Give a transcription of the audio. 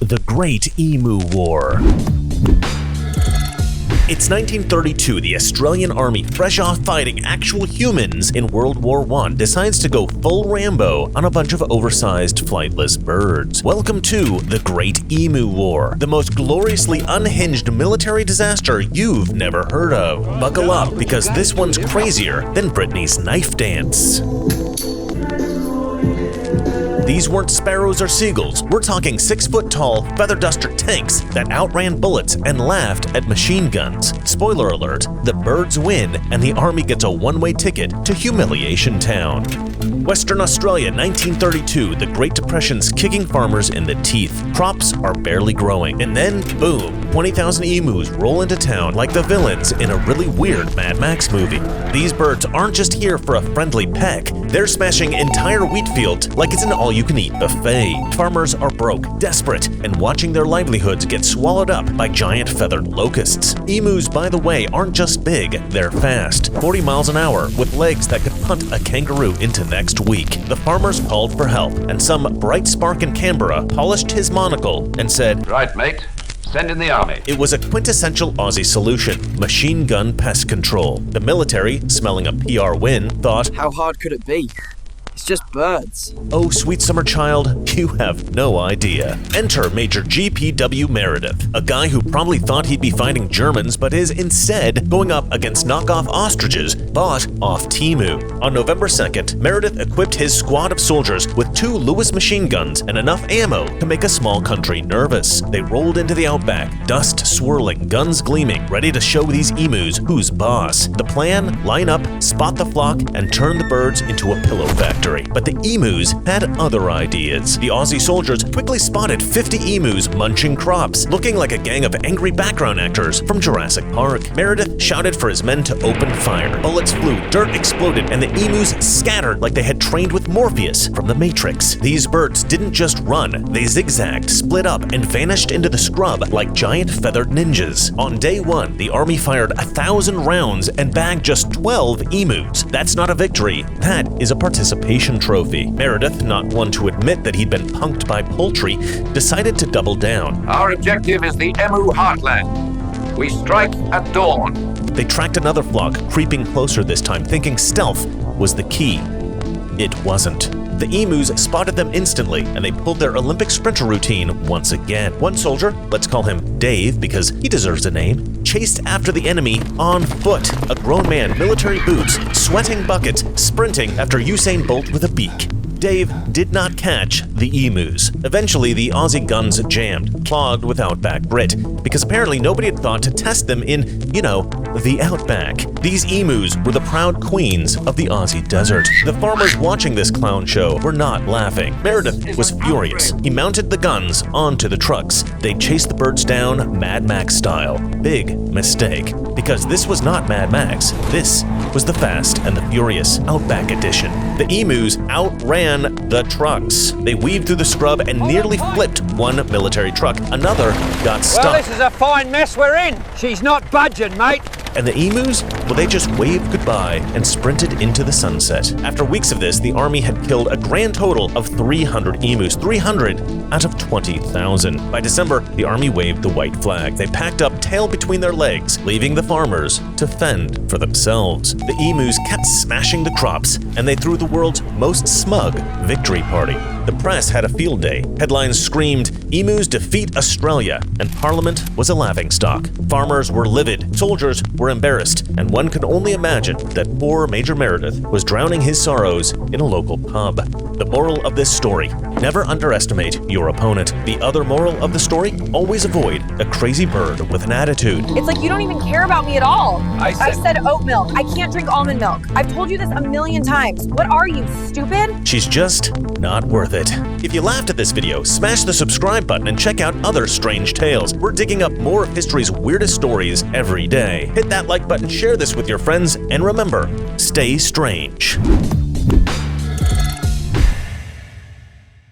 The Great Emu War. It's 1932. The Australian Army, fresh off fighting actual humans in World War I, decides to go full Rambo on a bunch of oversized flightless birds. Welcome to the Great Emu War, the most gloriously unhinged military disaster you've never heard of. Buckle up, because this one's crazier than Britney's knife dance. These weren't sparrows or seagulls. We're talking 6-foot-tall, feather-duster tanks that outran bullets and laughed at machine guns. Spoiler alert, the birds win and the army gets a one-way ticket to Humiliation Town. Western Australia, 1932, the Great Depression's kicking farmers in the teeth. Crops are barely growing. And then, boom, 20,000 emus roll into town like the villains in a really weird Mad Max movie. These birds aren't just here for a friendly peck. They're smashing entire wheat fields like it's an all-you-can-eat buffet. Farmers are broke, desperate, and watching their livelihoods get swallowed up by giant feathered locusts. Emus, by the way, aren't just big, they're fast. 40 miles an hour with legs that could punt a kangaroo into next week. The farmers called for help, and some bright spark in Canberra polished his monocle and said, "Right, mate. Send in the army." It was a quintessential Aussie solution: machine gun pest control. The military, smelling a PR win, thought, how hard could it be? It's just birds. Oh, sweet summer child, you have no idea. Enter Major G.P.W. Meredith, a guy who probably thought he'd be fighting Germans but is instead going up against knockoff ostriches bought off Temu. On November 2nd, Meredith equipped his squad of soldiers with 2 Lewis machine guns and enough ammo to make a small country nervous. They rolled into the outback, dust swirling, guns gleaming, ready to show these emus who's boss. The plan? Line up, spot the flock, and turn the birds into a pillow factory. But the emus had other ideas. The Aussie soldiers quickly spotted 50 emus munching crops, looking like a gang of angry background actors from Jurassic Park. Meredith shouted for his men to open fire. Bullets flew, dirt exploded, and the emus scattered like they had trained with Morpheus from the Matrix. These birds didn't just run, they zigzagged, split up, and vanished into the scrub like giant feathered ninjas. On day 1, the army fired 1,000 rounds and bagged just 12 emus. That's not a victory, that is a participation trophy. Meredith, not one to admit that he'd been punked by poultry, decided to double down. Our objective is the Emu heartland. We strike at dawn. They tracked another flock, creeping closer this time, thinking stealth was the key. It wasn't. The emus spotted them instantly, and they pulled their Olympic sprinter routine once again. One soldier, let's call him Dave because he deserves a name, chased after the enemy on foot. A grown man, military boots, sweating buckets, sprinting after Usain Bolt with a beak. Dave did not catch the emus. Eventually, the Aussie guns jammed, clogged with outback grit, because apparently nobody had thought to test them in, the outback. These emus were the proud queens of the Aussie desert. The farmers watching this clown show were not laughing. Meredith was furious. He mounted the guns onto the trucks. They chased the birds down Mad Max style. Big mistake, because this was not Mad Max. This was the Fast and the Furious Outback Edition. The emus outran the trucks. They weaved through the scrub and nearly flipped one military truck. Another got stuck. Well, this is a fine mess we're in. She's not budging, mate. And the emus? Well, they just waved goodbye and sprinted into the sunset. After weeks of this, the army had killed a grand total of 300 emus, 300 out of 20,000. By December, the army waved the white flag. They packed up, tail between their legs, leaving the farmers to fend for themselves. The emus kept smashing the crops, and they threw the world's most smug victory party. The press had a field day. Headlines screamed, "Emus defeat Australia," and Parliament was a laughingstock. Farmers were livid, soldiers were embarrassed, and one could only imagine that poor Major Meredith was drowning his sorrows in a local pub. The moral of this story: never underestimate your opponent. The other moral of the story: always avoid a crazy bird with an attitude. It's like you don't even care about me at all. I said oat milk. I can't drink almond milk. I've told you this a million times. What are you, stupid? She's just not worth it. If you laughed at this video, smash the subscribe button and check out other strange tales. We're digging up more of history's weirdest stories every day. Hit that like button, share this with your friends, and remember, stay strange.